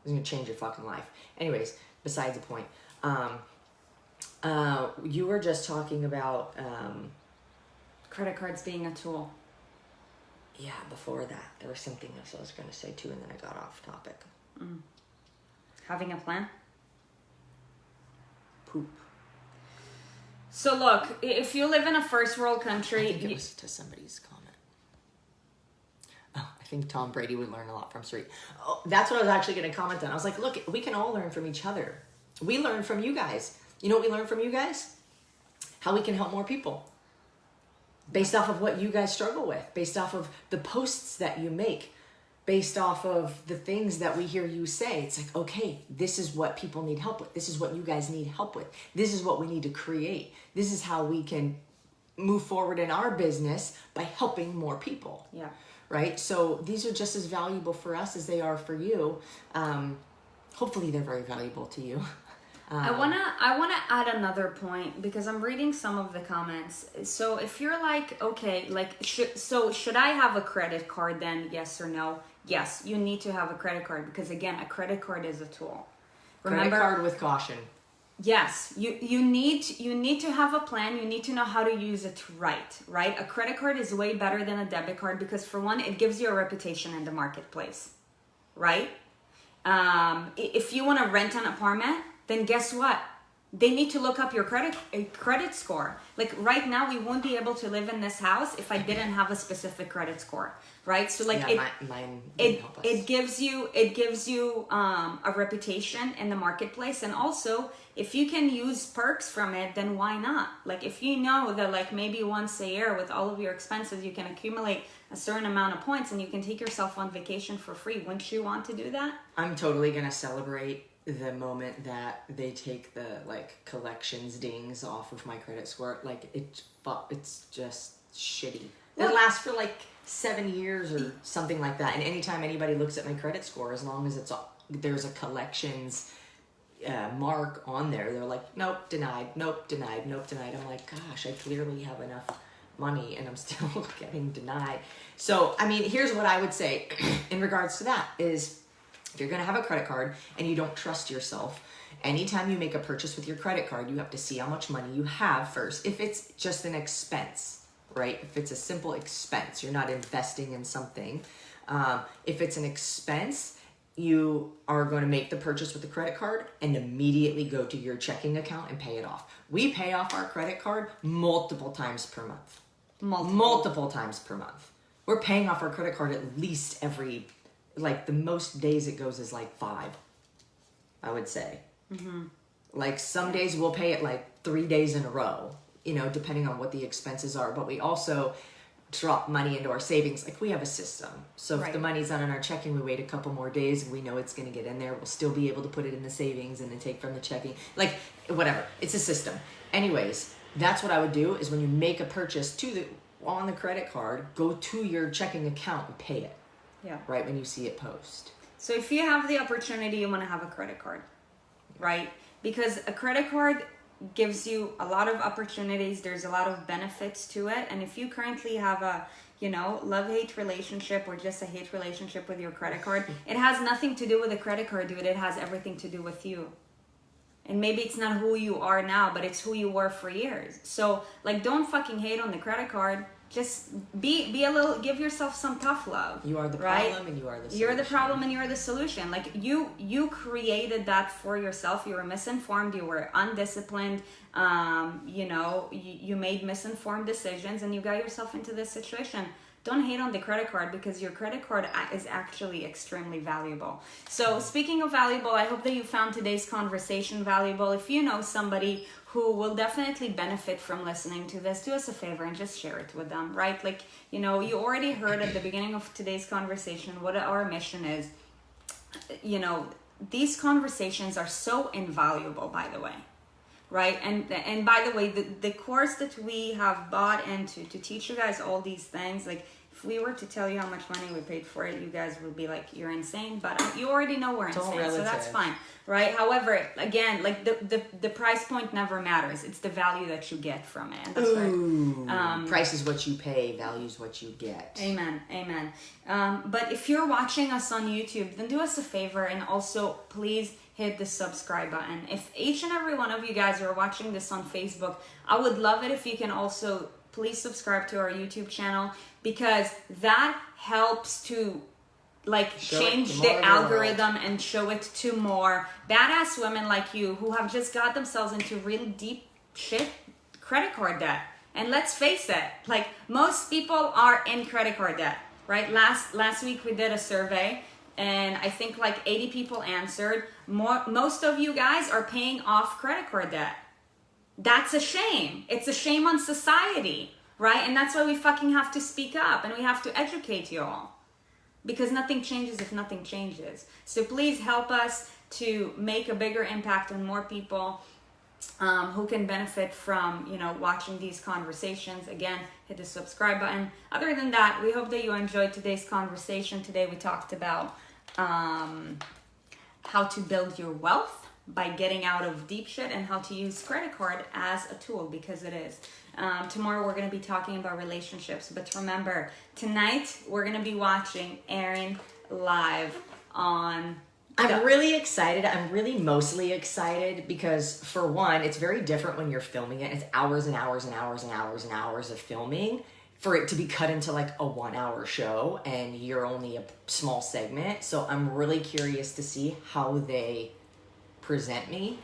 It's going to change your fucking life. Anyways, besides the point. You were just talking about...
credit cards being a tool.
Yeah, before that, there was something else I was going to say too, and then I got off topic.
Having a plan?
Poop.
So look, if you live in a first world country...
I think it was to somebody's comment. Oh, I think Tom Brady would learn a lot from Sarit. Oh, that's what I was actually going to comment on. I was like, look, we can all learn from each other. We learn from you guys. You know what we learn from you guys? How we can help more people. Based off of what you guys struggle with. Based off of the posts that you make. Based off of the things that we hear you say. It's like, okay, this is what people need help with. This is what you guys need help with. This is what we need to create. This is how we can move forward in our business by helping more people.
Yeah.
Right? So these are just as valuable for us as they are for you. Hopefully they're very valuable to you.
I wanna add another point because I'm reading some of the comments. So if you're like, okay, like should I have a credit card then? Yes or no? Yes, you need to have a credit card because again, a credit card is a tool.
Remember, credit card with caution.
Yes, you need to have a plan. You need to know how to use it right? A credit card is way better than a debit card because for one, it gives you a reputation in the marketplace, right? If you want to rent an apartment, then guess what? They need to look up your credit score. Like right now, we won't be able to live in this house if I didn't have a specific credit score, right? So like
mine
it gives you a reputation in the marketplace, and also if you can use perks from it, then why not? Like if you know that like maybe once a year with all of your expenses, you can accumulate a certain amount of points and you can take yourself on vacation for free. Wouldn't you want to do that?
I'm totally gonna celebrate the moment that they take the like collections dings off of my credit score. Like it's just shitty. It lasts for like 7 years or something like that. And anytime anybody looks at my credit score, as long as there's a collections mark on there, they're like, nope, denied, nope, denied, nope, denied. I'm like, gosh, I clearly have enough money and I'm still getting denied. So, I mean, here's what I would say in regards to that is, if you're going to have a credit card and you don't trust yourself, anytime you make a purchase with your credit card, you have to see how much money you have first. If it's just an expense, right? If it's a simple expense, you're not investing in something. If it's an expense, you are going to make the purchase with the credit card and immediately go to your checking account and pay it off. We pay off our credit card multiple times per month. Multiple times per month. We're paying off our credit card at least every, like the most days it goes is like 5, I would say. Like some days we'll pay it like 3 days in a row, you know, depending on what the expenses are. But we also drop money into our savings. Like we have a system. So if the money's not in our checking, we wait a couple more days and we know it's going to get in there. We'll still be able to put it in the savings and then take from the checking. Like whatever. It's a system. Anyways, that's what I would do is when you make a purchase on the credit card, go to your checking account and pay it. Yeah. Right when you see it post.
So if you have the opportunity, you want to have a credit card, right? Because a credit card gives you a lot of opportunities. There's a lot of benefits to it. And if you currently have a, you know, love-hate relationship or just a hate relationship with your credit card, it has nothing to do with the credit card, dude. It has everything to do with you. And maybe it's not who you are now, but it's who you were for years. So like, don't fucking hate on the credit card. Just be a little, give yourself some tough love.
You are the problem and you are the solution.
You're the problem and you're the solution. Like you created that for yourself. You were misinformed. You were undisciplined. You know, you made misinformed decisions and you got yourself into this situation. Don't hate on the credit card because your credit card is actually extremely valuable. So speaking of valuable, I hope that you found today's conversation valuable. If you know somebody who will definitely benefit from listening to this, do us a favor and just share it with them, right? Like, you know, you already heard at the beginning of today's conversation what our mission is. You know, these conversations are so invaluable, by the way. Right, and by the way, the course that we have bought into to teach you guys all these things, like if we were to tell you how much money we paid for it, you guys would be like, you're insane. But you already know we're insane, so that's fine, right? However, again, like the price point never matters. It's the value that you get from it. That's right.
Price is what you pay, value is what you get.
Amen, amen. But if you're watching us on YouTube, then do us a favor and also please hit the subscribe button. If each and every one of you guys are watching this on Facebook, I would love it if you can also please subscribe to our YouTube channel, because that helps to like change the algorithm and show it to more badass women like you who have just got themselves into really deep shit credit card debt. And let's face it, like most people are in credit card debt, right? Last week we did a survey and I think like 80 people answered. Most of you guys are paying off credit card debt. That's a shame. It's a shame on society, right? And that's why we fucking have to speak up and we have to educate you all, because nothing changes if nothing changes. So please help us to make a bigger impact on more people who can benefit from, you know, watching these conversations. Again, hit the subscribe button. Other than that, we hope that you enjoyed today's conversation. Today we talked about how to build your wealth by getting out of deep shit and how to use credit card as a tool, because it is. Tomorrow we're going to be talking about relationships, but remember, tonight we're going to be watching Erin live on...
I'm really excited. I'm really mostly excited because, for one, it's very different when you're filming it. It's hours and hours and hours and hours and hours of filming for it to be cut into like a 1-hour show and you're only a small segment. So I'm really curious to see how they present me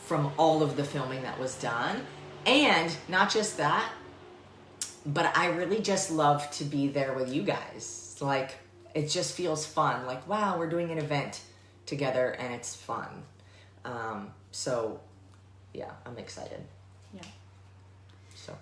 from all of the filming that was done. And not just that, but I really just love to be there with you guys. Like, it just feels fun. Like, wow, we're doing an event together and it's fun. So yeah, I'm excited.
Yeah.
So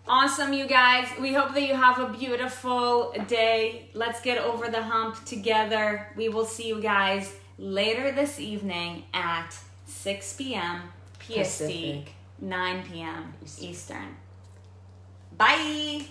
awesome, you guys. We hope that you have a beautiful day. Let's get over the hump together. We will see you guys later this evening at 6 p.m. PST, Pacific. 9 p.m. Eastern. Bye.